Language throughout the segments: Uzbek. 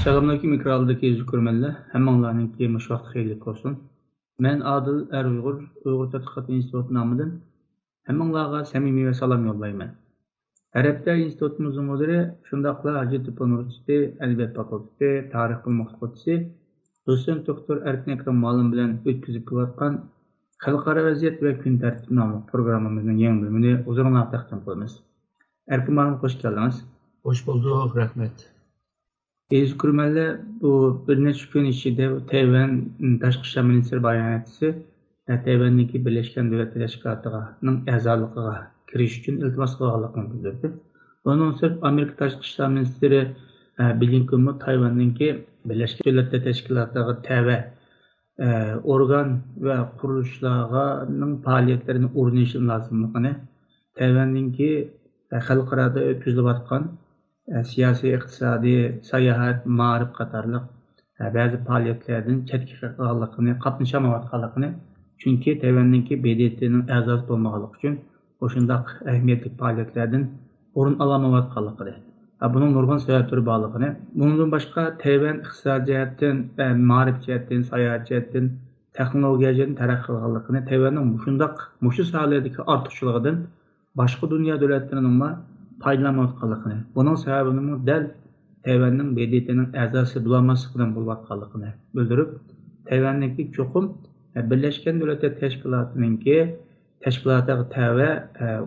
Assalamualaikum mikraldaki yüzü görmeliler. Hemmanlarınki muş vaqt xeyirlik olsun. Men Adil Uyghur Tadqiqat İnstitutu namıdan hemmanlarga samimiy ve salam yollayman. Arabda institutumuzun müdiri, şundaqla Hacettepe Üniversitesi Edebiyat Fakültesi Tarih Bilim Fakültesi Doçent Doktor Erkin Ekrem Muallim bilen ötküzüp kelayotgan Xalqaro vaziyat ve kun tartibi nomli programmamızın yangi bölümünü uzunroq taqdim qilamiz. Erkin Muallim, hoş geldiniz. Hoş bulduk, rahmet. Görmeli bu bir neçe gün içinde Tayvan Tashqi ishlar ministri bayonotchisi Tayvandagi Birleşken Devletler Teşkilatı'nın a'zoligiga kirish uchun iltimos qilganligini bildirdi. Bundan so'ng Amerika Tashqi ishlar ministri Blinken Tayvandagi Birleşken Devletler Teşkilatı'ga tava organ ve kuruluşlarning faoliyatlarini o'rganishi lozimligini, Tayvandagi xalqarada o'tkazilayotgan siyasi, iqtisadi, sayahat, ma'rif qatorliq ba'zi faoliyatlardan chetga qolganligini, qatnashamayotganligini, chunki Tayvandagi BDTning a'zosi bo'lmaganligi uchun o'shundaq ahamiyatli faoliyatlardan o'rin olmayotganligini, buning nurg'un sabablari borligini, bundan boshqa Tayvan iqtisodiy jihatdan, ma'rif jihatdan, sayohat jihatdan, texnologiya jihatdan taraqqiy qilganligini, Tayvanning mushu sohalardagi ortiqchiligidan boshqa dunyo davlatlarining paylanmayotganligini, bunun sebebini del Tayvanning BDTning a'zosi bo'lmasligidan bo'layotganligini bildirib, Tayvandagi cho'qim Birleşken Devletler Teşkilatı'ga tava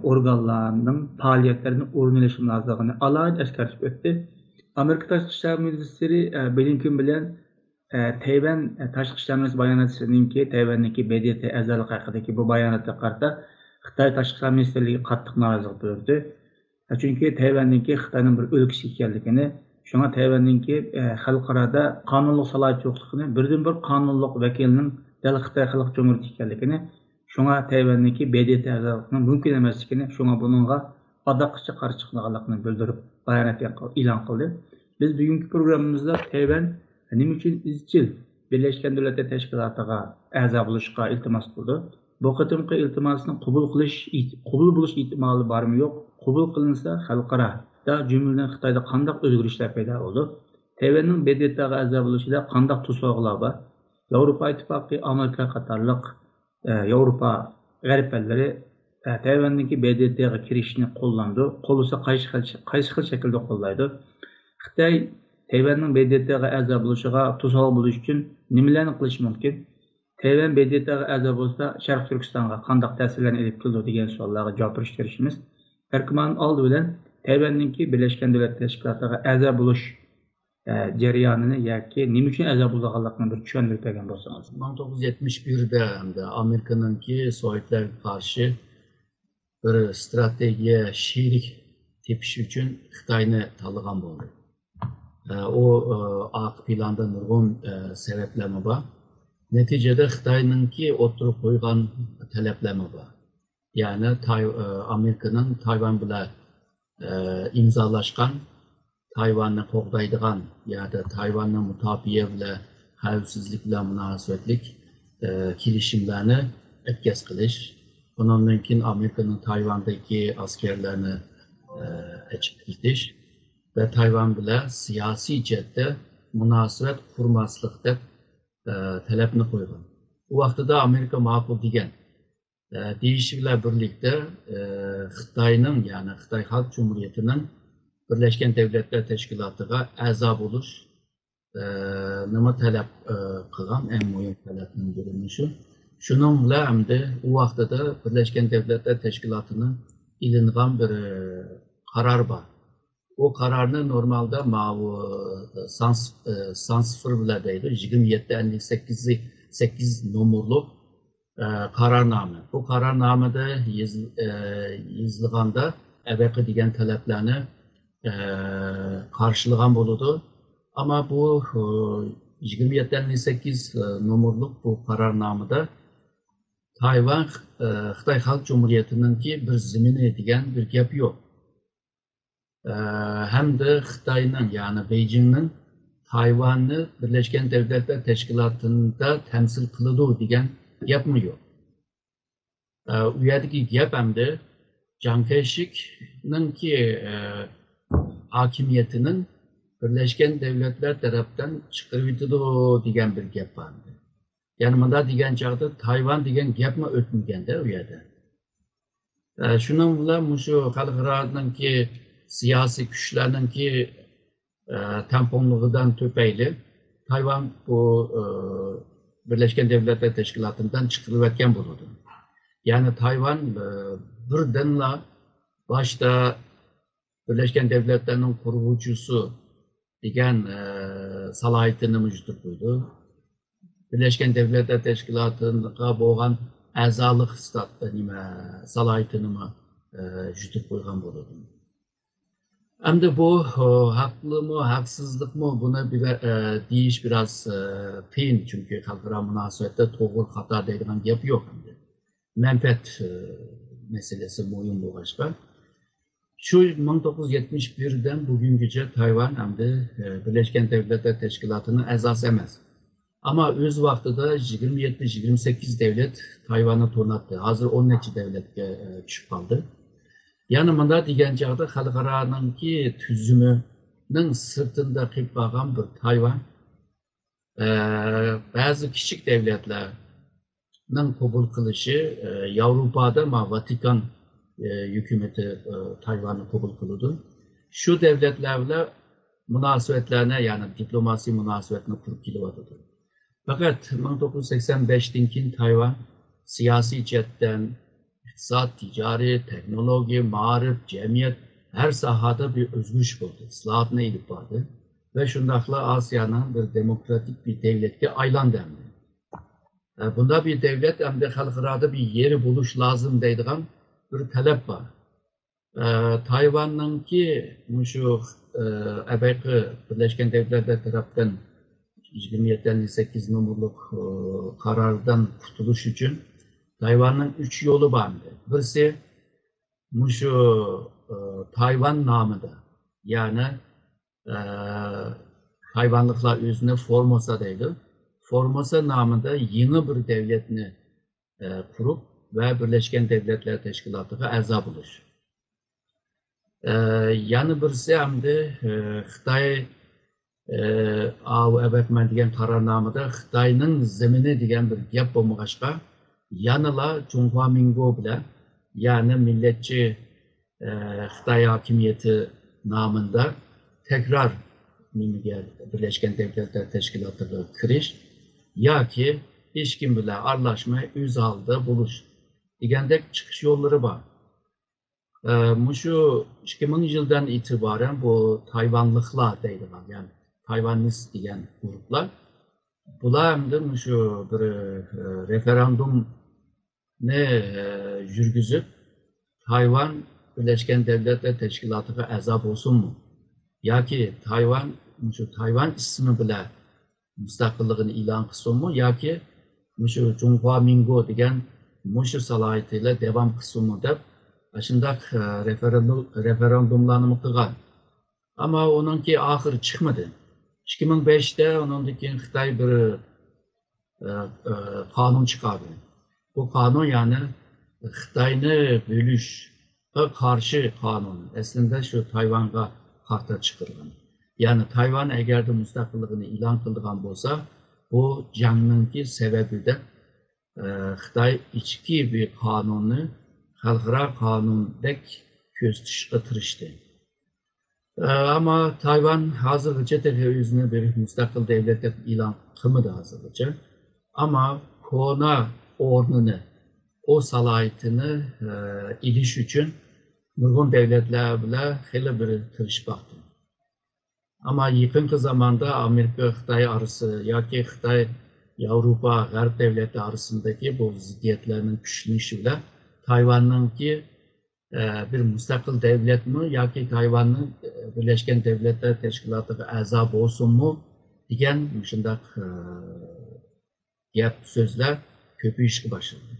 organlarning faoliyatlarini o'rganishi lozimligini alohida eskartib o'tdi. Amerika Tashqi ishlar ministri Blinken bilan Tayvan Tashqi ishlar ministri bayonotchisininki Tayvandagi BDT a'zoligi haqidagi bu bayonotga qarata Xitoy Tashqi ishlar ministrligi qattiq norozilik bildirdi. Çünkü Tayvandagi Xitoyning bir o'lkasi ekanligini, shunga Tayvandagi xalqarada qonunlik salohiyati yo'qligini, birdan-bir qonunlik vakilining dal Xitoy Xalq Cumhuriyati ekanligini, shunga Tayvandagi BDT a'zoligining mumkin emasligini, shunga buningga adoqqicha qarshi chiqganligini bildirib bayonot e'lon qildi. Biz bugungi programmamizda Tayvan nima uchun izchil Birleşken Devletler Teşkilatı'ga a'zo bo'lishga iltimos qildi. Bu qatimqi iltimosni qabul bo'lish ehtimoli bormi yo'q? Qabul qilinsa xalqarada jumladan Xitoyda qanday o'zgarishlar paydo bo'ldi? Tayvanning BDTga a'zo bo'lishida qanday to'siqlar bor? Yevropa Ittifoqi, Amerika qatorliq Yevropa g'arb ellari Tayvandagi BDTga kirishni qo'llandi. Qo'llasa qaysi xil shaklda qo'llaydi? Xitoy Tayvanning BDTga a'zo bo'lishiga to'siq bo'lish uchun nimalarni qilish mumkin? Tayvan BDTga a'zo bo'lsa, Sharq Turkistonga qanday ta'sirlarni olib keldi degan savollarga javob berishga tirishamiz. Erkman oldi bilan Tayvandagi Birleşken Devletler Teşkilatı'ga a'zo bo'lish jarayonini yoki nima uchun a'zo bo'lganligini bir tushuntirib bergan bo'lsangiz. 1971'de hamda Amerika'nınki Sovyetlerga qarshi bir strategiya sherik tepish uchun Xitoyni tanlagan bo'ldi. O arka planda nurg'un sabablar bor. Neticede Xitoyninki o'tirib qo'ygan talablar bor. Yani Amerika'nın Tayvan bilan imzolashgan Tayvanni qo'g'daydigan yoki Tayvanni mudofaa bilan xavfsizlik bilan munosabatlik kelishimlarni o'tkaz qilish, bundan keyin Amerikaning Tayvandagi askerlarni ochib ketish va Tayvan bilan siyosiy jihatda munosabat qurmaslik deb talabni qo'ygan. Bu vaqtida Amerika ma'qul degan. Deyişi bilan birlikte Xitoyning, yani Xitoy Xalq Cumhuriyatining Birleşken Devletler Teşkilatı'ga a'zo bo'lish nima talab qilgan, eng muhim talabning biri shu. Shuning bilan hamda u vaqtida Birleşken Devletler Teşkilatı'nın ilingan bir qaror bor. O qarorni normalda sans 0 bilan deydi, 2758 numaralı kararname. Bu kararnamede yazılganda evveki degan talablarni qarşılagan bo'ladi. Ama bu 2758 numaralı bu kararnamada Tayvan Xitoy Xalq Cumhuriyatininki bir zemini degan bir gap yo'q. Hem de Xitoyning, yani Beijingning Tayvanni Birleşken Devletler Teşkilatı'nda temsil qiladi degan gap mi yo'q? U yerdagi gap hamda Chiang Kai-shekninki hakimiyetining Birleşken Devletler tarafından çıkarıldı degan bir gap vardı. Yani bunda degan çağda Tayvan degan gapmi o'tmaganda u yerda. Shundan bilan shu xalqarodagi siyosiy kuchlarninki tamponligidan tufayli Tayvan bu Birleşken Devletler Teşkilatı'ndan çıkarılayotgan bo'ladi. Yani Tayvan birdenla başta Birleşken Devletler'in kurgucusu degan salohiyatini mavjud qo'ydi. Birleşken Devletler Teşkilatı'na bo'lgan a'zolik salohiyatini yutib qo'ygan bo'ladi. Endi bu haklımı, haksızlık mı buna deyiş biraz qiyin, çünkü xalqaro munosabatda to'g'ri xato deydigan gap yo'q. Menfaat meselesi muhim bo'lg'achqa. Şu 1971'den bugünküce Tayvan endi Birleşken Devletler Teşkilatı'nın a'zosi emas. Ama öz vaqtida 27-28 devlet Tayvan'ı tornattı. Hazır 10 neçe devletke tushib qoldi. Yani bunda degan chog'da xalqaroniki tuzumning sirtida qilib qolgan bir Tayvan bazı kichik devletlarning qabul qilishi Yevropada Vatikan hükümeti Tayvan'ı qabul qildi. Şu devletler bilan munosabatlarni, yani diplomasi munosabatni qurib kelyapti. Fakat 1985'ten keyin Tayvan siyasi jihatdan, iqtisod, ticari, teknoloji, ma'rif, cemiyet her sahada bir özgürlük oldu. İslahatına ilip vardı. Ve şundakla Asya'nın bir demokratik bir devletke aylandı. Bunda bir devlet hem de xalqarada bir yeri buluş lazım deydigan bir talep var. Tayvan'ınki şu evvelki Birleşken Devletler tarafından 2758 numaralık karardan kurtuluş için Tayvan'ın 3 yolu vardı. Birisi şu Tayvan namıda, yani Tayvanlıklar özüne Formosa deydi. Formosa namında yeni bir devletini kurup ve Birleşken Devletler Teşkilatı'na a'zo buluş. Yani birisi hem de Xitay evvelmen degan qarornomada Xitoyning zemini degan bir gap bo'lmag'achqa, yanıla Cunhua-Minguo bilan, yani milletçi Xitoy hokimiyati namında tekrar Birleşken Devletler Teşkilatı'na kirish yoki hech kim bilan aralashmay o'z holida bo'lish degandek chiqish yo'llari bor. Şu 2000 yıldan itibaren bu Tayvanlıklar deydigan, yani Tayvanist degan gruplar, bular hem de şu bir referandum ne yürgüzüp Tayvan Birleşken Devletler Teşkilatı'na a'zo olsun mu? Ya ki Tayvan ismi bilan mustaqilligini e'lon qilsin mu? Ya ki şu Cunhua-Minguo degan shu salohiyatiga devam qilsin mu deb shunday referandumlarni qilgan. Ama onunki ahir chiqmadi. 2005'te onundaki Xitoy bir kanun çıkardı. Bu kanun yani Xitoyni bölüşe karşı kanun. Aslında şu Tayvan'a karşı çıkarılgan. Yani Tayvan eğer de müstakilligini ilan kıldıgan bolsa, bu jangninki sebebi de Xitoy ichki bir kanunu xalqaro qonundek ko'z tutishga tirishdi. Ama Tayvan hazırlıca özünü bir müstakil devlet ilan qilmadi hazırlıca. Ama kona o'rnini, o salohiyatini ilish uchun nurg'un devletler bilan xeli bir tirishib baqdi. Ama yaqinqi zamanda Amerika Xitoy arası yoki Xitoy Yevropa G'arb devletleri arasındaki bu ziddiyetlerinin kuchlanishi bilan Tayvan'ınki bir müstakil devlet mi, ya ki Tayvan'ın Birleşken Devletler Teşkilatı'na a'zo olsun mu degan shunday gap so'zlar ko'payishga boshladi.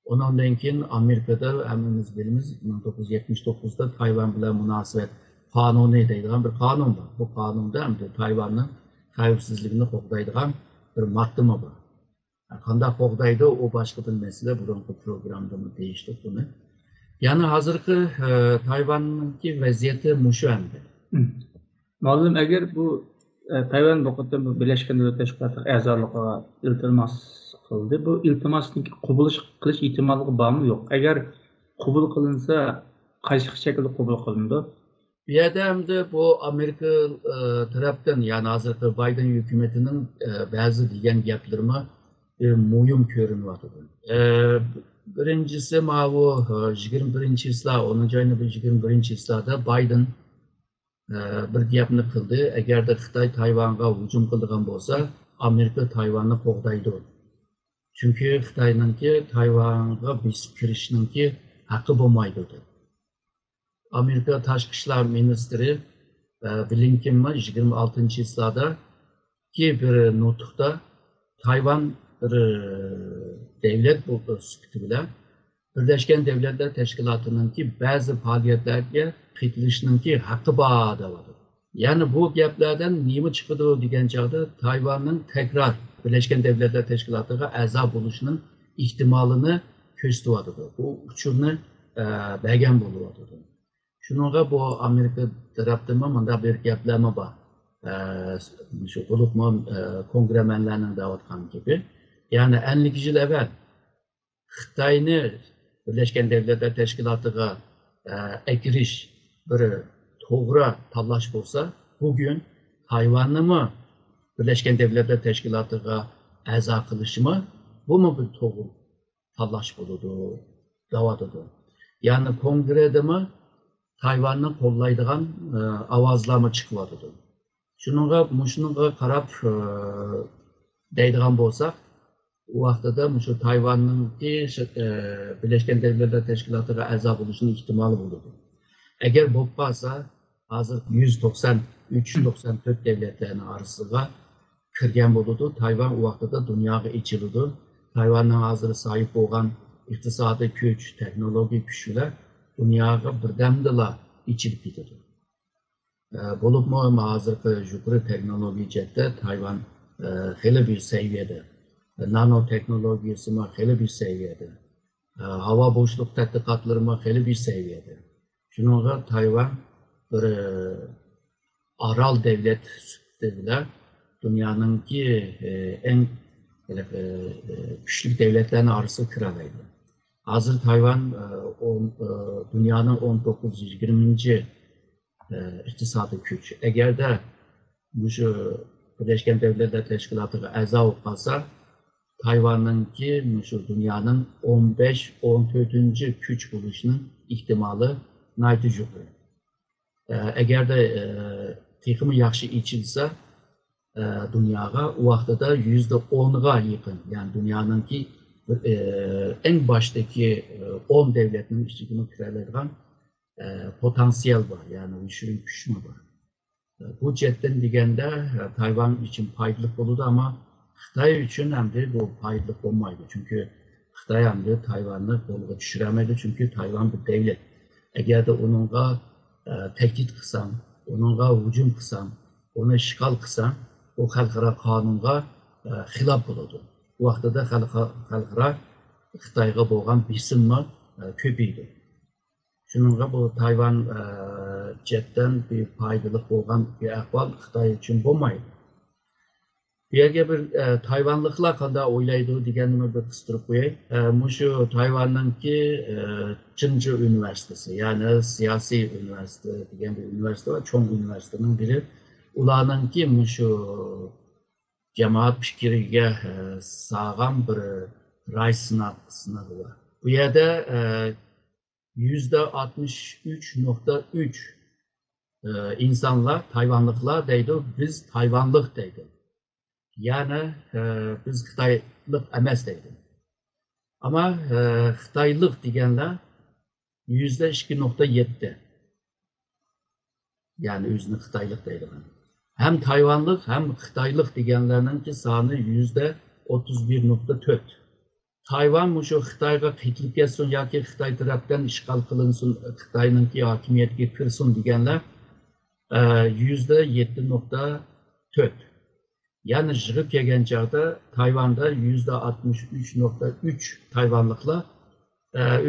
Ondan keyin Amerikada hammamiz bilamiz 1979'da Tayvan bilan munosabat qonuni deydigan bir qonun var. Bu qonunda ham Tayvan'ın xavfsizligini qo'g'daydigan bir matnimi bor. Qanday qo'g'daydi o başka bir mesele, burungi programda mı deyishdik buni. Yani hazırki Tayvan'ınki vaziyeti mushu endi. Ma'lum agar bu Tayvan bu qatam Birleşken Devletler Teşkilatı'na a'zoligiga iltimos qildi. Bu iltimosni qabul qilish ehtimoli bormi yo'q? Agar qabul qilinsa, qaysi shaklda qabul qilindi? Bir yerde hem de bu Amerika taraftan yani hazırki Biden hükümetinin bazı diyen gaplarıma muhim görünüyordu. Birincisi bu 21. yılda 10. ayının 21. yılda Biden bir gapni qildi. Agarda Xitoy Tayvanga hujum qilgan bo'lsa, Amerika Tayvanni qo'g'daydi. Chunki Xitoyninki Tayvanga besib kirishninki haqqi bo'lmaydi dedi. Amerika Tashqi ishlar ministri Blinken 26 yılda ki bir nutqda Tayvan bir devlet bo'ldi sifati bilan Birleşken Devletler Teşkilatı'nınki bazı faaliyetlerge qetilishninki haqqi bor dedi. Yani bu gaplardan nima chiqadi degan chog'da Tayvanning tekrar Birleşken Devletler Teşkilatı'na a'zo bo'lishning ehtimolini ko'rsatyapti. Bu uchurni bergan bo'lyapti. Şununla bu Amerika tarafından manda bir gaplarma var. Şu bulutma kongremenlerinin dağıtkan gibi. Yani 50 yıl evvel Xitayni Birleşken Devletler Teşkilatı'na ekiriş bir toğra tallaş olsa, bugün Tayvan'ı mı Birleşken Devletler Teşkilatı'na a'zo qilishi mı, bu mu bir toğra tallaş buludu, davadıdı. Yani kongrede mi Tayvan'ı kollaydıgan avazlama çıkıvadı. Şununla qarab deydigan bolsak, o vaqtida şu Tayvan'ın Birleşken Devletler Teşkilatı'na a'zo bo'lishning ihtimoli bo'ladi. Agar bo'lib qolsa, hozir 193-94 devletlarning orasiga kirgan bo'ladi. Tayvan o vaqtida dunyoga ichiladi. Tayvanning hozir sahip bo'lgan iqtisodiy kuch, texnologik kuchlar dunyoga birdamdala içilib ketadi. Bo'libmi hozirgi yuqori texnologiya jihatda Tayvan xeli bir seviyede. Nanoteknologiyasi xeli bir seviyede. Havo bo'shliq tadqiqotlari xeli bir seviyede. Shunga Tayvan bir aral devlet sifatida dunyoninki eng kuchli devletlarning orasiga kiralaydi. Hazır Tayvan dünyanın 19-20. İktisadi güç. Eğer de şu Birleşken Devletler Teşkilatı'na a'zo bo'lib qolsa, Tayvan'ınki şu dünyanın 15-14. güç bo'lishning ihtimoli nayt yuqori. Eğer de texmi yaxshi ichilsa, dunyoga u vaqtida %10'ga yaqin, yani dünyanınki en baştaki 10 devletin içine kiraladigan potansiyel var, yani uyuşturucu güç mü var. Bu cihetten degende Tayvan için faydalı oldu ama Xitay için hem de bu faydalı olmaydı. Çünkü Xitay hem de Tayvan'ı kolga düşüremedi, çünkü Tayvan bir devlet. Eğer de onunla tehdit kılsan, onunla hücum kılsan, onu işgal kılsan, o xalqaro qonunga xilaf oldu. Bu vaqtida xalqaro Xitoyga bo'lgan besimmi ko'paydi. Shuningga bu Tayvan jihatdan bir foydali bo'lgan bir ahvol Xitoy uchun bo'lmaydi. Bu yerga bir Tayvanliklar qanday o'ylaydi deganini bir qistirib qo'yay. Shu Tayvanninki Chinju universitesi, ya'ni siyosiy universitet degan bir universitet va cho'ng universitetning biri. Ularninki shu jamoat fikriga sağlam bir ray sınavı var. Bu yerde %63.3 insanlar, Tayvanlıklar deydi, biz Tayvanlık deydi. Yani biz Xitaylık emas deydi. Ama Xitaylık degenler %2.7. Yani özünü Xitaylık deydi. Hem Tayvanlık hem Xitaylık degenlerinin sanı %31.4. Tayvan şu Xitayga qetilib ketsin yoki Xitoy tarafdan ishg'ol qilinsin, Xitoyninki hokimiyatga kirsin deganlar %7.4. Yani yig'ib kelgan chog'da Tayvanda %63.3 Tayvanliklar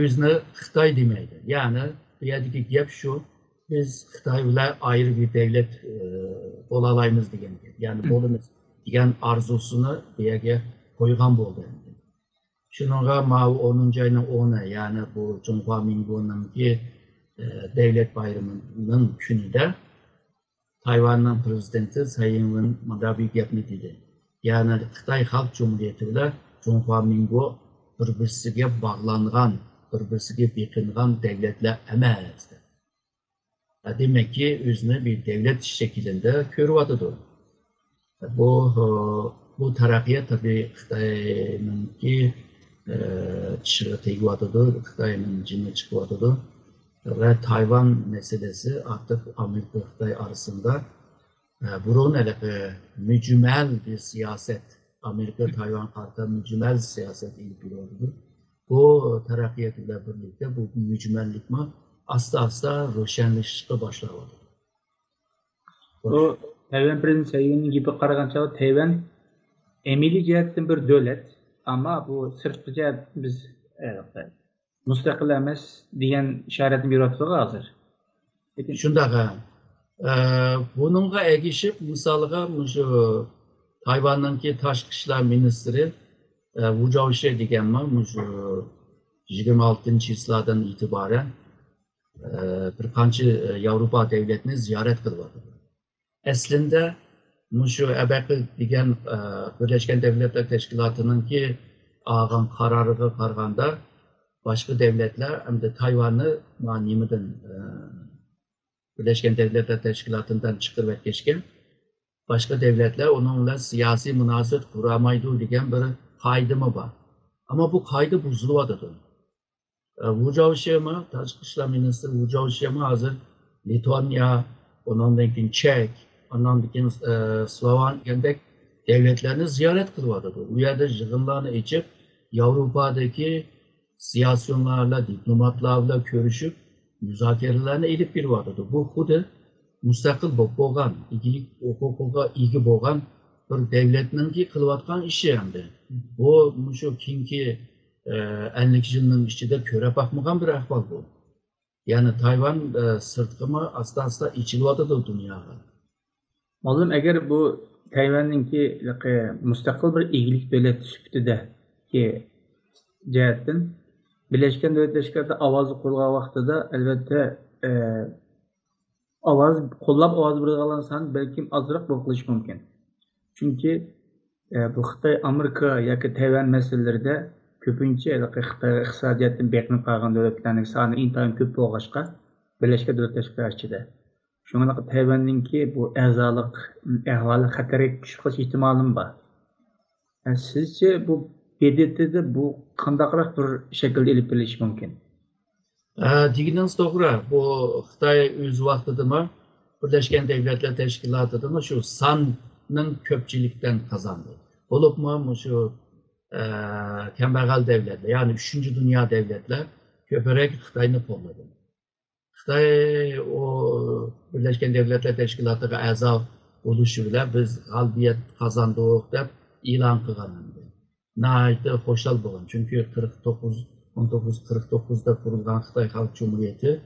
o'zini Xitoy demaydi. Yani bu yerdagi gap shu, biz Xitay bilan ayrı bir devlet bo'lalaymiz degan. Ya'ni bo'lamiz degan arzusini bu yerga qo'ygan bo'ldi. Shuningga mau 10 ayning 10'i, ya'ni bu Junhua Mingu'ningki devlet bayramining kunida Tayvanning prezidenti Tsai Ing-wen mana bu gapni dedi. Ya'ni Xitoy Xalq Cumhuriyeti bilan Junhua Mingu bir-birisiga bog'langan, bir-birisiga beqingan devletlar emas. Demek ki o'zini bir devlet şeklinde ko'ryapti. Bu taraqqiyot tabii Xitoyningki tishiga tegyapti, Xitoyning jini chiqyapti. Ve Tayvan meselesi artık Amerika Xitoy arasında burun mücmel bir siyaset, Amerika Tayvan karşı mücmel siyaset ilip geliyordu. Bu taraqqiyot ile birlikte bu mücmellik mi asta ro'shanlashishga boshladi. Bu Tayvan prezidenti Tsai Ing-wen gibi qaragancha Tayvan emili jihatdan bir davlat, ama bu sirtqi jihat biz mustaqil emas degan ishoratni beryapti hozir. Shundaqa. Bununla egishib, misoliga shu Tayvanningki tashqi ishlar ministri Wu Zhaoxue deganman, shu 26-yillardan itibaren bir qancha Yevropa devletini ziyorat qilyapti. Aslında şu ABQ degan Birleşken Devletler Teşkilatı'nınki algan qaroriga qaraganda başka devletler hem de Tayvan'ı nimadan Birleşken Devletler Teşkilatı'ndan chiqarib o'tkazgan. Başka devletler onunla siyasi munosabat quramaydi degan bir qoidami bor. Ama bu qoida buzilyapti. Wu Zhaoxue, Tashqi ishlar ministri Wu Zhaoxue hozir Litvaniya, ondan keyin Çek, ondan keyin Slovakiya devletlerini ziyorat qilyapti. U yerda yig'inlarni ichib, Yevropadagi siyosiyonlarla, diplomatlarla ko'rishib, muzokaralarni elib beryapti. Bu xuddi mustaqil bo'lgan, egilik huquqiga ega bo'lgan bir devletninki qilayotgan ishi hamda. Bu shu keyingi 50 yılın içinde köre bakmagan bir ahval bu. Yani Tayvan sırtkımı asta içilwadı da dünyaya. Oğlum, eğer bu Tayvan'ınki müstakil bir iyilik devlet süptüde ki cihetten Birleşken Devletler Teşkilatı avazı qo'llagan vaqtida albatta qo'llab ovoz bergansan balki azroq bo'lishi mumkin. Chunki bu Xitoy, Amerika yoki Tayvan masalalarida ko'pincha Xitoy iqtisodiyotdan beqinib qolgan davlatlarning soni intayin ko'p bo'lg'achqa Birleşken Devletler Teşkilatı ichida. Shunga Tayvanninki bu a'zolik ahvoli xatarga tushib qolish ehtimolim bor. Sizce bu BDT'de bu qandaqroq bir shaklda elib berish mumkin? Degininiz to'g'ri. Bu Xitoy o'z vaqtida Birleşken Devletler Teşkilatı'da şu sanning ko'pchilikdan qozondi. Bo'libmi şu kambag'al devletler, yani 3. dünya devletler ko'proq Xitoyni qo'lladı. Xitoy o Birleşken Devletler Teşkilatı'na a'zo bo'lishi bilan biz g'alabiyat qozondik deb e'lon qilgan. Nəhayət xoşal bo'lgan. Çünki 1949'da kurulgan Xitoy Xalq Cumhuriyeti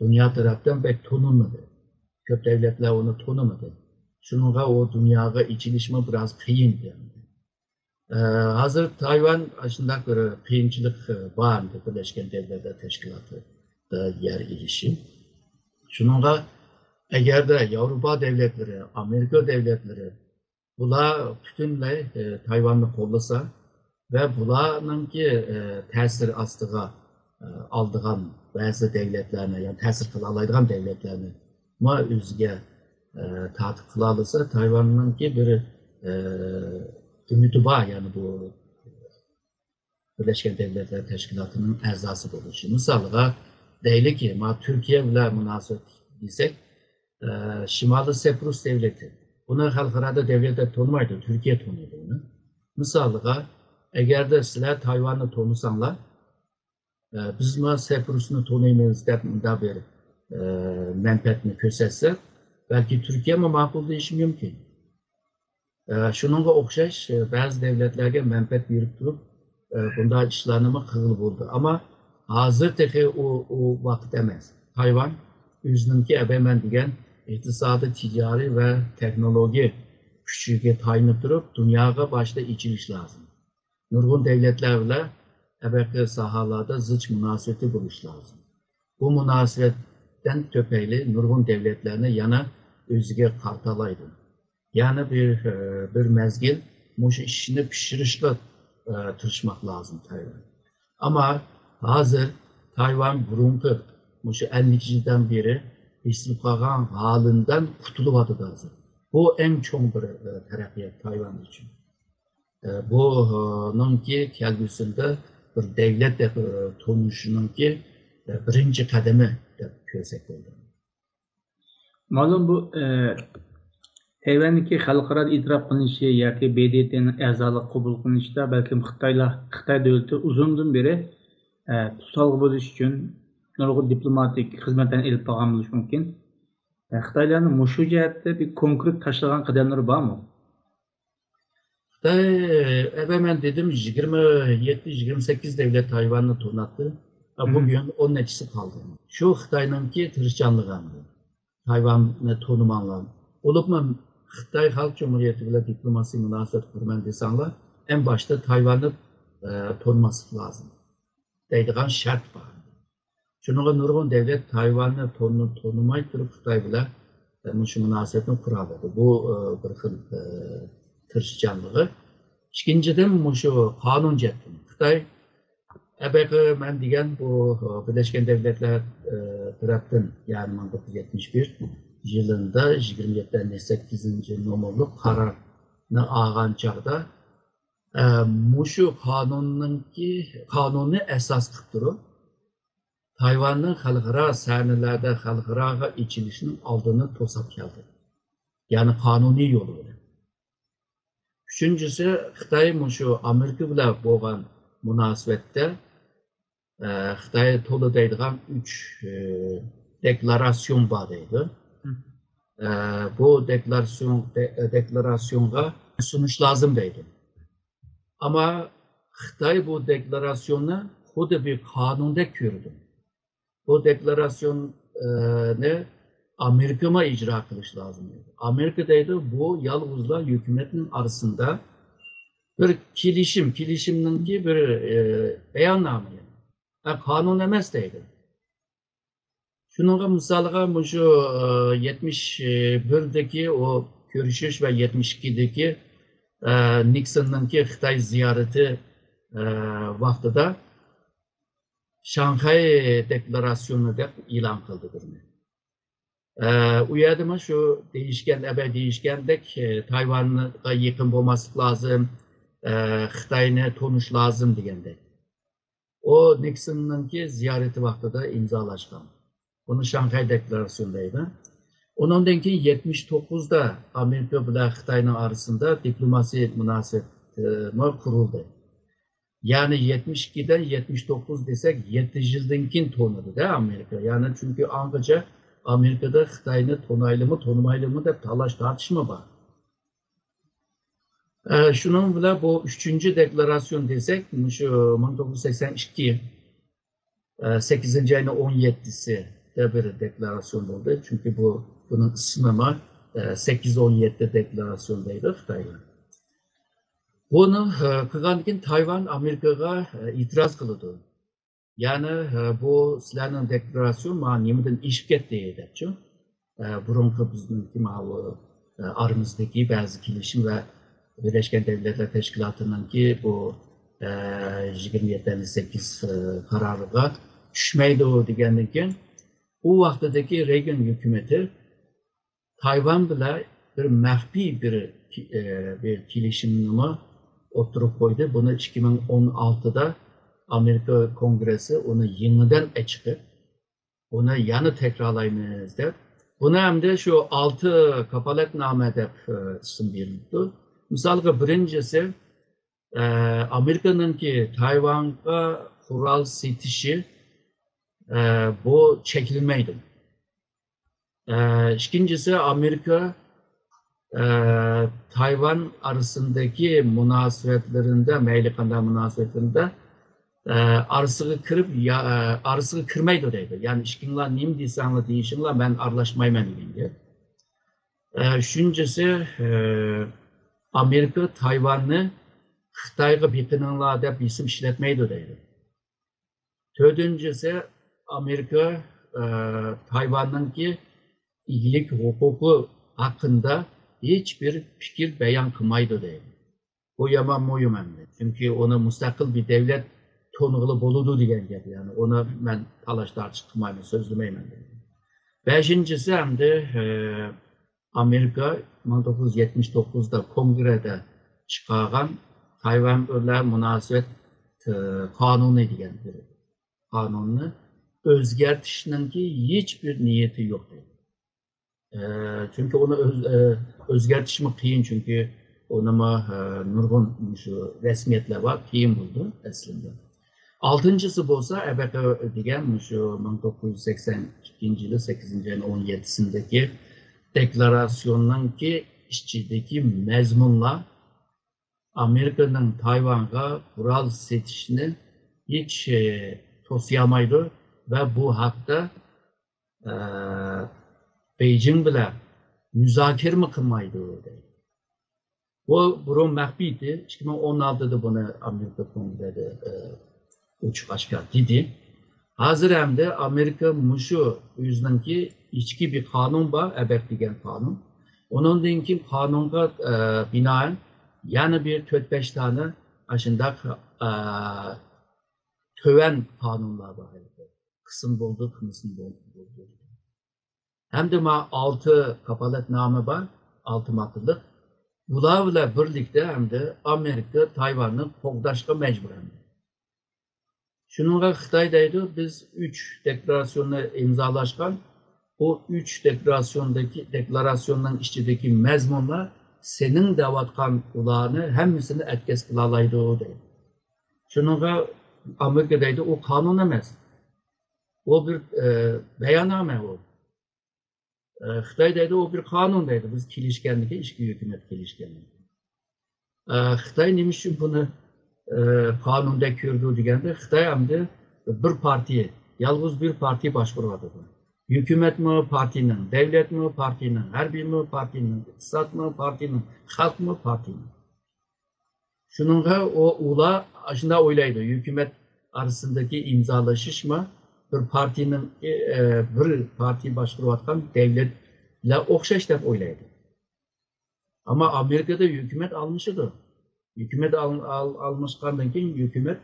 dünya tarafından pek tanınmadı. Köp devletler onu tanımadı. Şununla o dünyaya içilişme biraz kıyındı. Hazır Tayvan aslında bir kıyınçılık vardı Birleşken Devletler Teşkilatı'da yer ilişim. Şununla eğer de Avrupa devletleri, Amerika devletleri bunlar bütünle Tayvan'ı kollasa ve bunlarınki tesir astığa aldığan bazı devletlerine, yani tesir kılalaydıgan devletlerine ma özge tatip kılalasa Tayvan'ınki bir ümidi var, yani bu Birleşken Devletler Teşkilatı'nın əzası oluşu. Misalға deyli ki, Türkiye ile münasebet desek, Şimali Seprus devleti. Bunu halklarda devletler tanımaydı, Türkiye tanıyordu onu. Misalға, eğer de sizler Tayvan'ı tanısanlar, biz mi Seprus'unu tanıymayız deyip bir menfaatini körsetsek, belki Türkiye mi makul değişim mümkün. Şununla okşaş, bazı devletlerge menfaat verip durup, bunda işlerine kığıl buldu. Ama hazır teki o vakit emez. Tayvan özününki əbəmən digən iqtisadi, ticari və texnoloji küçüge tayin durup dünyaya başta içiliş lazım. Nurgun devletlerle əbəqi sahalarda zıç münasebeti buluş lazım. Bu münasebetten töpeyli nurgun devletlerine yana özüge kartalaydı. Yani bir mezgil muş işini pişirişle tırışmak lazım Tayvan. Ama hazır Tayvan burunku muş 50'den beri istifagan halinden kurtuluvadı da hazır. Bu en çok bir terakkiyat Tayvan için. Bunun ki kelgüsünde bir devlet de tonuşunun ki birinci kademi de kösek oldu. Malum bu Tayvan'daki xalqaro itiraf qilinishi yoki BDT'nin a'zolik qabul qilinishida balkim Xitoy davlati uzundan beri tutalg'i bo'lish uchun nurg'un diplomatik xizmatlarni ilib borgan bo'lishi mumkin. Xitoylarning mushu jihatda bir konkret tashlagan qadamlari bormi? Xitoy ben dedim 27-28 devlet Tayvan'ı tornattı. Bugün onun etkisi kaldı. Şu Xitoy'nınki tirişçanlığı Tayvan'ı tonumanlar. Olup mu Xitoy Halk Cumhuriyeti ile diplomasi münasebet kurman desanlar en başta Tayvan'ı tonması lazım. Deydiğen şart var. Şununla nurgun devlet Tayvan'ı tonumay durup Xitoy ile şu münasebetini kuraladı. Bu bir tirişçanlığı. İkinciden şu kanun cehdini. Xitoy əbəqi mən digən bu Birleşken Devletler tarafından yani 1971 yılında 27-8 numaralı kararını ağan çağda muşu kanunu esas kıptırı Tayvan'ın xalqara sahnelerde xalqara içilişinin aldığını tosap geldi. Yani kanuni yolu. Üçüncüsü Xitoy muşu Amerika ile boğan münasebette Xitoy tolu deydiğen 3 deklarasyon vardı. Bu deklarasyonga sunuş lazım deydi. Ama Xitoy bu deklarasyonu xudu bir kanunda gördü. Bu deklarasyonu Amerika'ma icra kılış lazım dedi. Amerika'daydı bu yalnızla hükümetin arasında bir kilişimden ki bir beyanname. Kanun emesteydi. Şununla misalga şu 71'deki o görüşüş ve 72'deki Nixon'ın ki Xitoy ziyareti vaxtıda Şanghay Deklarasyonu da ilan kıldı. Uyadıma şu değişkendek Tayvan'a yakın olması lazım, Xitoy'na tonuş lazım degende. O Nixon'ın ki ziyareti vaxtıda imzalaşkan. Bunu Şanghay Deklarasyonundaydı. Ondan ki 79'da Amerika ile Xitoy'nın arasında diplomasi münasebeti kuruldu. Yani 72'den 79 desek 7 yıldan tonadı da Amerika. Yani çünkü angaca Amerika'da Xitoy'ni tonumaylı mı da tartışma var. Şunun bile bu 3. deklarasyon desek, şu 1982 8. ayının 17'si de bir deklarasyon oldu. Çünkü bunun ismi var 8-17 deklarasyondaydı Xitoy'la. Bunu kıganken Tayvan Amerika'ya itiraz kıldı. Yani bu sizlerin deklarasyon bana nimeden işket deydi. Burunki bizim aramızdaki bazı kilişim ve Birleşken Devletler Teşkilatı'nın ki bu 2758 kararıga düşmeydi o degenden o vaxtdaki Reagan hükümeti Tayvan bile bir mahfi bir kilişimini oturup koydu. Bunu 2016'da Amerika Kongresi onu yeniden çıkıp onu yanı tekrarlayınız der. Bunu hem de şu 6 kapaletname de isim verildi. Misalga birincisi Amerika'nın ki Tayvan'a kural setişi bu çekilmeydi. İkincisi Amerika Tayvan arasındaki münasebetlerinde, meylikanda münasebetlerinde arasıga kirib, arasıga kirmaydi deydi. Yani ishkinglar nima deysanglar deyishinglar, men aralashmayman degan. Shunchisi Amerika Tayvanni Xitoyga biqininglar deb ism ishlatmaydi deydi. To'rtinchisi Amerika Tayvanninki iyilik huquqi haqında hiçbir fikir beyan qilmaydi deydi. Bu yomon mo'yim endi. Chunki uni mustaqil bir devlet to'ng'ili bo'ladi degan gap. Yani uni men talash tartib qilmayman, so'zlamayman deydi. Beshinchisi endi Amerika 1979'da kongrede chiqargan Tayvan bilan munosabat qonuni degan bir qonunni o'zgartirishninki hiçbir niyati yo'q deydi. Çünkü onu o'zgartirishmi qiyin, chunki unimi nurg'un shu rasmiyatlar var, qiyin bo'ldi aslında. Altıncısı bo'lsa, ABP degan shu 1982 yılı 8. ayın 17'sindeki deklarasyonunki ichidagi mazmunlar Amerika'nın Tayvan'a kural setishini hiç to'siyamaydi ve bu haqda Beijing bilan muzokara qilmaydi deydi. Bu burun maxfiydi. 2016'da bunu Amerika Kongrede uçuk aşkar dedi. Hazır hem de Amerika muşu yüzündeki içki bir kanun var, ebek degan kanun. Onun dinki kanunga binaen yani bir 4-5 tane aşında töven kanunlar var. Kısım buldu, kısım buldu. Hem de 6 kapalatname var, 6 maddılık. Bularla birlikte hem de Amerika Tayvan'ı qo'g'dashga mecbur. Şununla Xitoy deydi, biz 3 deklarasyonu imzalashgan, o 3 deklarasyonun içindeki mazmunlar senin davatkan ularını hemmisini etkes kılalaydı o deydi. Şununla Amerika deydi, o kanun emas. O bir beyanname o. Xitoy deydi, o bir kanun deydi. Biz kilişkenlik'e, işki hükümet kilişkenlik. Xitoy nima uchun buni qonunda ko'rdi deganda, Xitoy hamda bir partiya, yolg'iz bir partiya boshqaryapti. Hukumatmi partiyaning, davlatmi partiyaning, harbiymi partiyaning, iqtisodmi partiyaning, xalqmi partiyaning. Shuningga ular shunday o'ylaydi, hukumat arasındagi imzolashishmi bir partiyaning bir partiya boshqarayotgan davlatlar o'xshash deb o'ylaydi. Ama Amerika'da hükümet almışıdır. Hükümet almışkandan keyin hükümet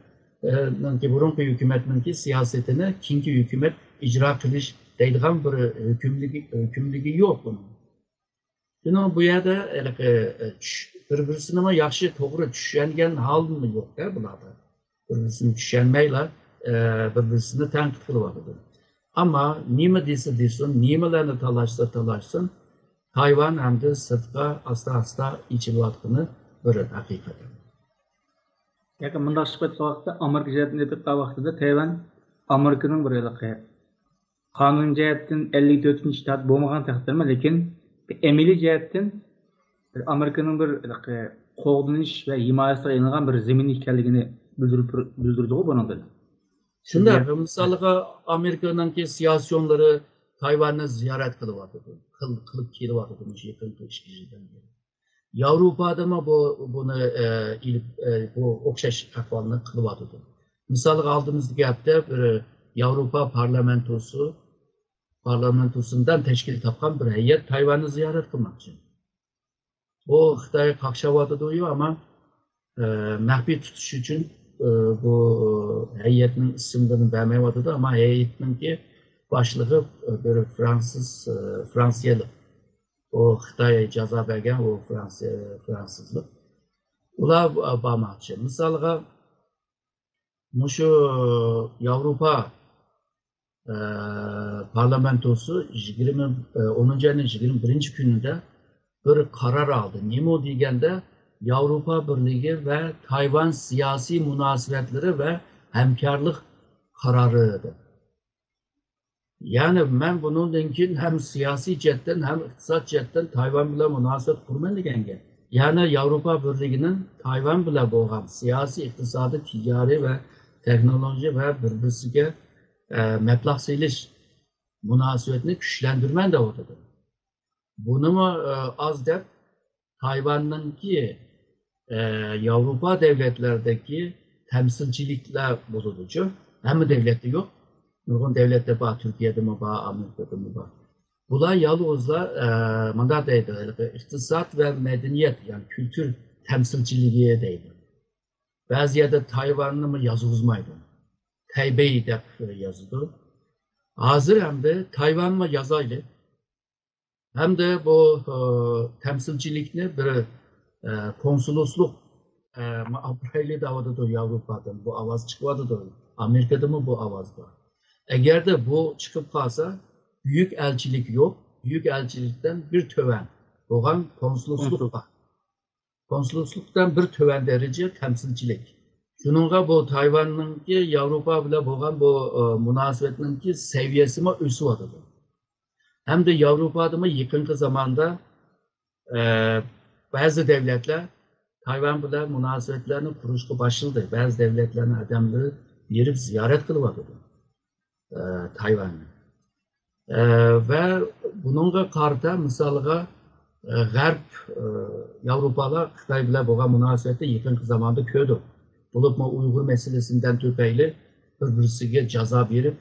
burunki hükümetninki siyasetini kinki hükümet icra qilish deydigan bir hükümligi yo'q bunun. Şunu bu yerda bir-birisini yaxshi to'g'ri tushungan holmi yo'q-da bularda. Bir-birisini tushunmaylar, bir-birisini tanqid qilyapti. Ama nima desa desin, nimalarni talashsa Tayvan hem de sırtqa asta ichilayotgani bir haqiqat. Yani bunda suhbat vaqtida Amerika jihatini etgan vaqtida Tayvan Amerikaning bir qonun jihatdan 54-chi shtat bo'lmagan taqdirda, lekin amaliy jihatdan Amerikaning bir qo'g'dinish va himoyasiga aylangan bir zamin ekanligini bildirdi bundan. Shunda misolga Amerikaningki siyosiyonlari Tayvanni ziyorat qilyapti. Qilib kelyapti shu yaqin ishchilardan. Yevropada mı bunu bu o'xshash ahvolni qilyapti. Misolga oldimizda gapda bir Yevropa parlamentosundan tashkil topgan bir heyet Tayvanni ziyorat qilmoqchi. O Xitoy qaqshayotir ama maxfiy tutish uchun bu heyetning ismini bermayotdi, ama heyetninki başlığı böyle Fransyalı. O Xitoy jazo bergan, o Fransızlık. Ular bormoqchi. Misolga mushu Yevropa parlamentosu 10 ayning 21 kunida bir qaror oldi. Nima deganda, Yevropa Birligi ve Tayvan siyasi munosabatlari ve hamkorlik qarori edi. Yani ben bundan keyin hem siyasi jihatdan hem iqtisod jihatdan Tayvan bilan munosabat qurman deganga. Yani Yevropa Birligining Tayvan bilan bo'lgan siyasi, iqtisodiy, tijoriy ve teknoloji ve birbirisiga meblag silish münasebetini güçlendirmen de ortada. Bunu mu az deb Tayvan'ınki Avrupa devletlerdeki temsilcilikler bozulucu. Hem devlette yok. Nurgun devlette var, Türkiye'de mi var, Amerika'da mı var. Bular yalnızla mandat deydi, iktisat ve medeniyet yani kültür temsilciliğe deydi. Bazı yerde Tayvan'ı mı yazı uzmaydı. Taybei de yazıdı. Hazır hem de Tayvan mı yazaylı. Hem de bu temsilcilikni bir konsolosluk apraylı davadıdır Avrupa'dan. Bu avaz çıkmadıdır. Amerika'da mı bu avaz var? Eğer de bu çıkıp kalsa büyük elçilik yok. Büyük elçilikten bir töven. Oğan konsolosluk var. Konsolosluktan bir töven derece temsilcilik. Şununla bu Tayvan'ınki Avrupa bile boğan bu münasebetininki seviyesi mi üstü vardır. Hem de Avrupa'da mı yakın zamanda bazı devletler Tayvan bile münasebetlerini kuruştu başladı. Bazı devletlerin adamları yerip ziyaret kılıvadı Tayvan'ı. Ve bununla karta misalga Garp Avrupalar Xitay bile boğan münasebette yakın zamanda köydü. Bulup mu Uygur meselesinden tüpeyli birbirisiyle ceza verip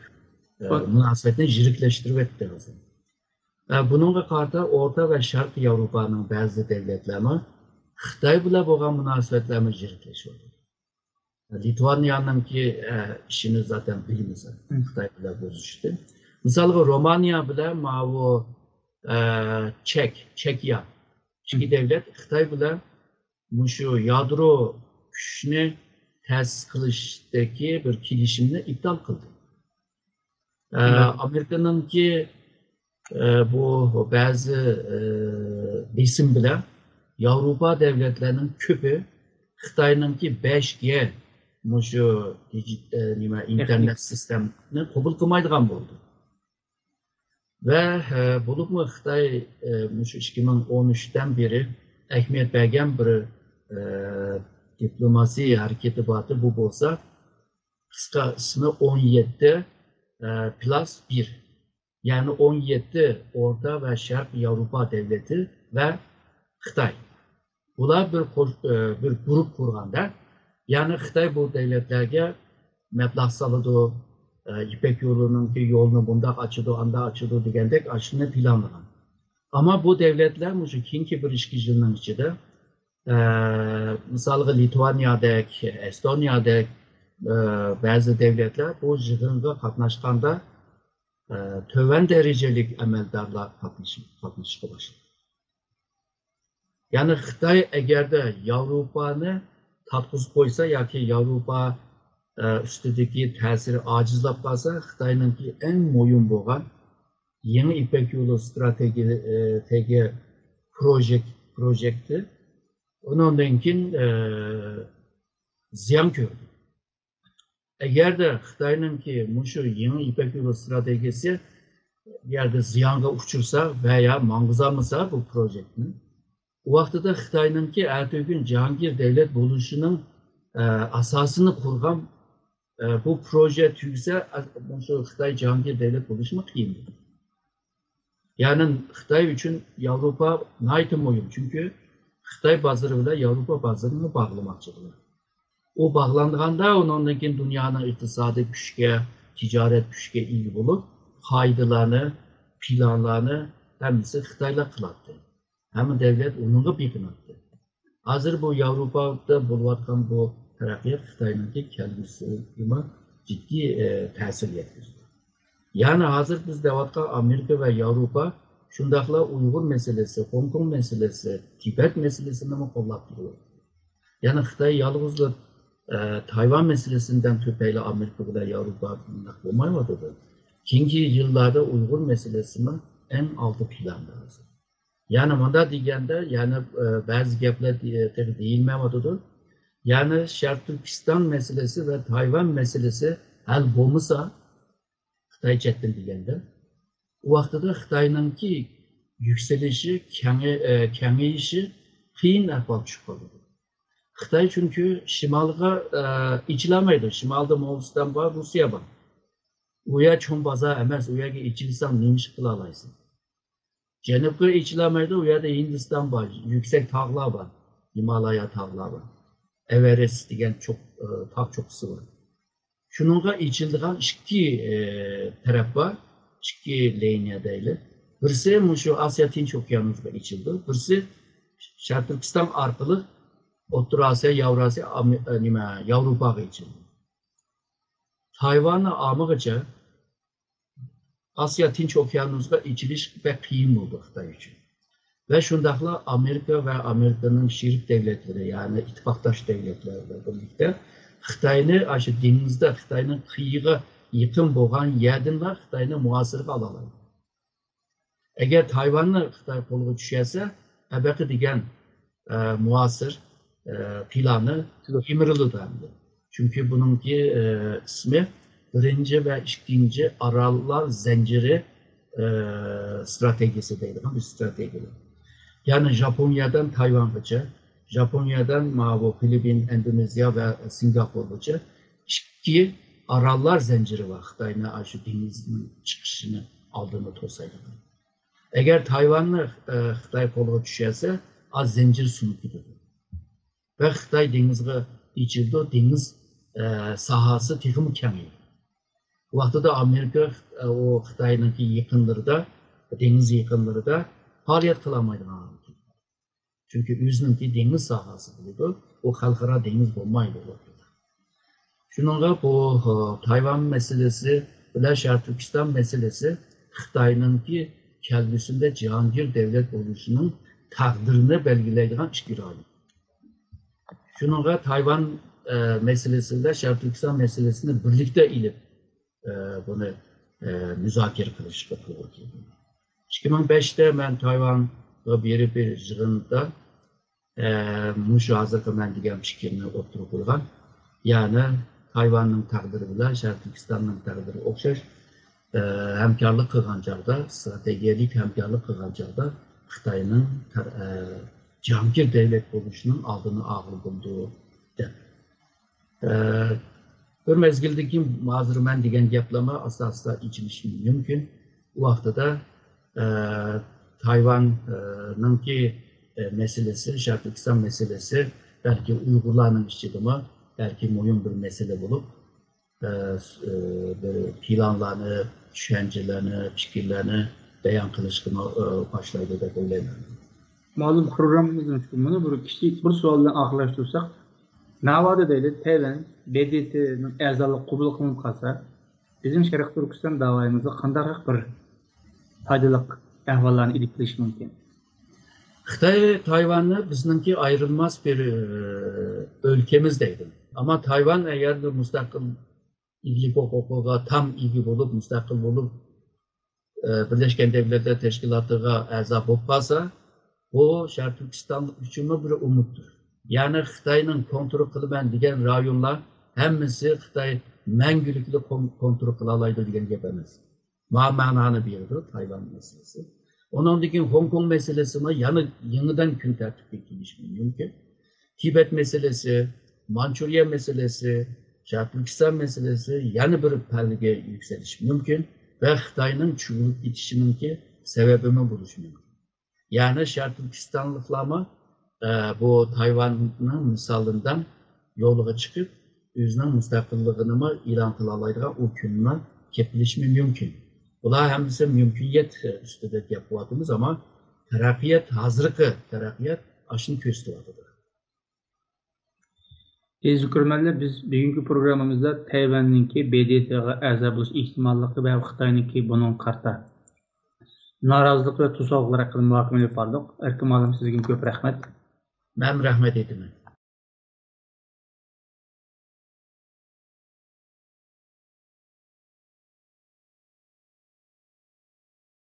münasebetini jirikleştirip etti. Bununla karta Orta ve Şark Avrupa'nın bazı devletleri Xitay bile boğan münasebetlerini jirikleşiyor. Litvanya'nın ki işini zaten bilimiz. Xitay bile bozuştu. Mesela Romanya bile mavu Çekya. İki devlet Xitay bile şu yadro güçünü tesis kılıştaki bir kilişimini iptal kıldı. Amerika'nın ki bu bazı besim bile Avrupa devletlerinin küpü Xitay'ın ki 5G şu internet sistemini kabul kılmaydıgan oldu. Ve bulup mu Xitay 2013'ten beri ehmiyet bergen bir diplomasi hareketi batı bu olsa kıskasını 17 plus 1 yani 17 Orta ve Şark Avrupa devleti ve Xitay. Bunlar bir grup kurganda yani Xitay bu devletlerge meblag salıdı, İpek yolunun ki yolunu bunda açıdı, anda açıdı degandek açını planlanan. Ama bu devletler muşu kinki bir işgijinin içinde misalga Litvanya'daki, Estonya'daki bazı devletler bu jığınga katnaşkanda töven derecelik emeldarlar katnaşık başladı. Yani Xitay eğer de Avrupa'nı tatkız koysa ya ki Avrupa üstündeki tesiri acizlap kalsa Xitay'ın ki en moyun boğan yeni İpek yolu strateji projekti. Onundankin ziyan gördü. Eğer de Xitay'ın ki muşu yeni İpek yolu stratejisi yerde ziyanga uçursa veya mangızamasa bu projektini o vaxtda da Xitay'ın ki ertesi Cihangir devlet buluşunun asasını kurgan bu proje tüyse Xitay Cihangir devlet buluşma kıyımdır. Yani Xitay için Avrupa naitim oyun. Çünkü Xitay bazarı ile Avrupa bazarını bağlamakçıdır. O bağlandığında onunla dünyanın iktisadi güçke, ticaret güçke ilgi bulup faydalarını, planlarını hemisi Xitay'la kılattı. Hem devlet onunla bir kınattı. Hazır bu Avrupa'da bulvatkan bu terakkiyat Xitay'ın kendisine ciddi tesir yetirdi. Yani hazır biz devatka Amerika ve Avrupa şundakla Uygur meselesi, Hong Kong meselesi, Tibet meselesini mi kollattırıyor? Yani Xitay yalnızca Tayvan meselesinden tüpeyle Amerika ve Avrupa olmaymadı. Çünkü yıllarda Uygur meselesini en altı planda hazır. Yani manda degende yani bazı gaplar deyilmemelidir. Yani Şark Türkistan meselesi ve Tayvan meselesi hal bulmasa Xitay chettin degende o vaqtda Xitay'ın ki yükselişi, kengayişi qiyin ahvol tushib qoladi. Xitay çünkü şimalga içilemeydi. Şimalda Moğolistan var, Rusya var. Uya çoğun baza emez, uya ki içilsem neymiş kılalaysın. Cenub'da içilemeydi, uya da Hindistan var, yüksek tağlar var. Himalaya tağlar var. Everest diyen çok tağ çoksu var. Şununla içildiğin iki taraf var, iki liniya değil. Birisi şu Asya Tinç Okyanusu'da içildi. Birisi Şarkı Türkistan arkalı Orta Asya, Yavrasya, Avrupa'ya içildi. Tayvan'a amıgıca Asya Tinç Okyanusu'da içiliş ve kıyım oldu Xitay için. Ve şundakla Amerika ve Amerika'nın şerik devletleri yani ittifaktaş devletleriyle birlikte Xitay'ını aşı denizde Xitay'ın kıyığa yakın boğan yerden var Xitay'ını muhasırga alalar. Eğer Tayvan'la Xitay kolu düşerse ebeki diyen muhasır planı imrili dendi. Çünkü bununki ismi birinci ve ikinci Arallar Zinciri stratejisi değil, bir strateji. Yani Japonya'dan Tayvan'lıca, Japonya'dan Filipin, Endonezya ve Singapur'lıca iki Arallar Zinciri var. Xitay'ın aşı denizin çıkışını aldığını tosaydı. Eğer Tayvan'la Xitay kolu düşerse az zincir sunucudur. Ve Xitay denizge içildi, o deniz sahası tekimi kemiyor. Bu vaxtda da Amerika o Xitay'ın yakınları deniz yakınları da faaliyet kılamaydı. Çünkü özününki deniz sahası buydu, o halkara deniz olmaydı. Şununla bu Tayvan meselesi, Şarkı Türkistan meselesi Xitay'ınki kelbisinde Cihangir devlet oluşunun takdirini belgileydiğin işgir hali. Şununla Tayvan meselesiyle Şarkı Türkistan meselesini birlikte ilip bunu müzakere kılışıp yapıyor. 2005'te ben Tayvan'da bir yığında Muşu hazırda ben diyeceğim fikrini oturup koygan. Yani Tayvan'ın takdiri bile Şarkı Türkistan'ın takdiri okşaş. Hemkarlık kılgancaqda, stratejiyelik hemkarlık kılgancaqda Xitay'ın Cihangir devlet oluşunun aldığını ağlı bulduğu der. Bir mezgildeki mazır mən digən gəplama asla içilişim mümkün. Bu vaxtda da Tayvan'ın ki meselesi, Şarkı Türkistan meselesi belki Uygurların işçilimi, belki mühim bir mesele bulup planlarını, düşüncelerini, fikirlerini beyan kılışkını başlaydı da böyleyim. Malum programımızın bunu bir sualdan ahlaştırsak, Navada deyildi, Tayvan, BDT'nin əzalık kubul kılınıp kalsa, bizim Şarkı Türkistan davayımızda qandaq bir faydalık ehvallarını ilikleyiş mümkün. Xitay, Tayvan'la bizimki ayrılmaz bir ülkemizdeydi. Ama Tayvan eğer de müstakil ilgi hukuka tam ilgi bulup, müstakil bulup Birleşken Devletler Teşkilatı'na əza bulup kalsa, o Şarkı Türkistan için bir umuttur. Yani Xitay'ın kontrol kılıben diyen rayonlar hemmisi Xitay məngülükle kontrol kılalaydı diyen gepemez. Mananı bildir Tayvan meselesi. Onun dikin Hong Kong meselesine yeniden gün tertip edilmiş mümkün. Tibet meselesi, Mançurya meselesi, Şarkı Türkistan meselesi yani bir perdege yükseliş mümkün ve Xitay'ın çuğulup gidişinin ki sebebini buluş mümkün. Yani Şarkı Türkistanlıklama bu Tayvan'ın misalından yoluğa çıkıp özünün müstakilliğini ilan kılalaydığı o gününe kepilişme mümkün. Bunlar hemisi mümküniyet üstüde yapıladığımız ama terakkiyat, hazırlıkı terakkiyat aşın köstüvatıdır. Ezgürmenler biz bugünkü programımızda Tayvan'ınki BDT'ye əza buluş ihtimallığı ve Xitay'ınki bunun karta narazılık ve tutsaqlar hakkında muhakemeli fardık. Erkim Alım sizin köp rahmet. Ben rahmet ettim.